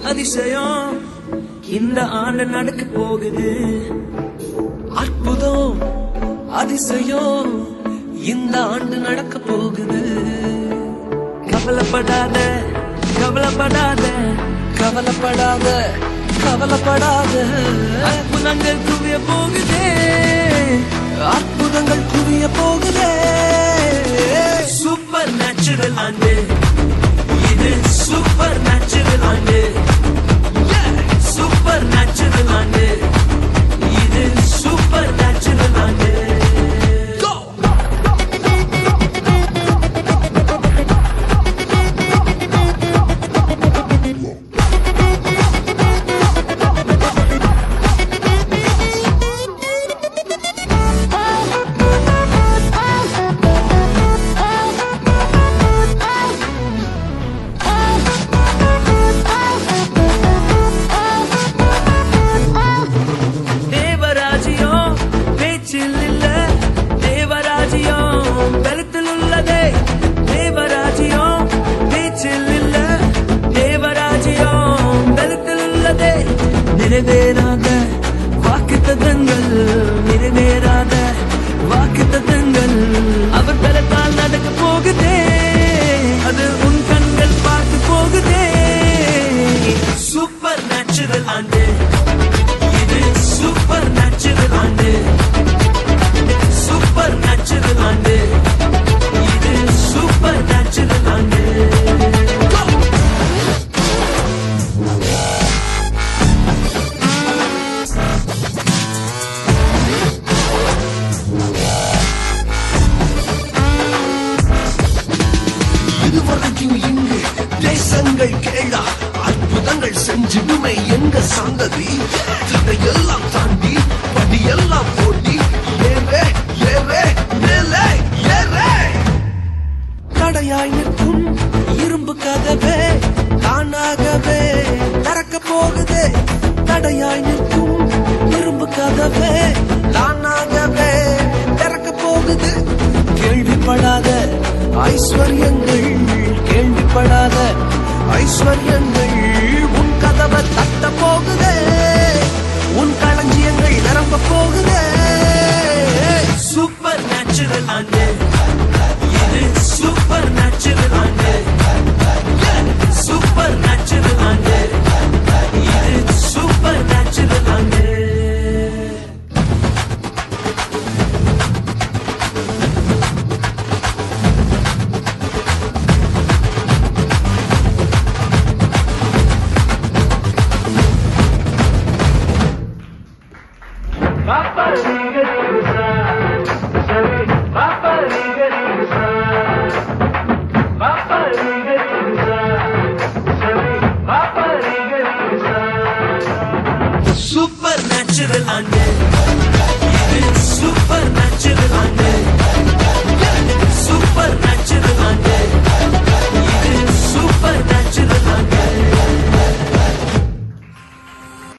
அதிசயம் இந்த ஆண்டு நடக்க போகுது. அற்புதம் அதிசயம் இந்த ஆண்டு நடக்க போகுது. கவலைப்படாத கவலைப்படாத கவலைப்படாத கவலைப்படாத அற்புதங்கள் குவிய போகுதே, அற்புதங்கள் குவிய போகுதே. சூப்பர் நேச்சுரல் ஆண்டு இது, சூப்பர் நேச்சுரல் ஆண்டு, சூப்பர் நேச்சுரல் ஆண்டு இது, சூப்பர் நேச்சுரல் ஆண்டு. நிறைவேறாத வாக்குத்தத்தங்கள், நிறைவேறாத வாக்குத்தத்தங்கள் அவர் பலத்தால் நடக்க போகுதே, அது உன் கண்கள் பார்த்து போகுதே. சூப்பர் நேச்சுரல் ஆண்டு இது, சூப்பர் நேச்சுரல் ஆண்டு, சூப்பர் நேச்சுரல் ஆண்டு இது, சூப்பர் நேச்சுரல் ஆண்டு. இங்கு தேசங்கள் கேளா அற்புதங்கள் செஞ்சிடுமை எங்க சந்ததி. தடையெல்லாம் தாண்டி படியெல்லாம் போட்டி ஏவே ஏவே மேலே ஏவே. தடையாய் நிற்கும் இரும்பு கதவே தானாகவே திறக்க போகுதே. தடையாய் நிற்கும் இரும்பு கதவே தானாகவே திறக்க போகுது. கேள்விப்படாத ஐஸ்வர்யங்கள், கேள்விப்படாத ஐஸ்வர்யங்கள்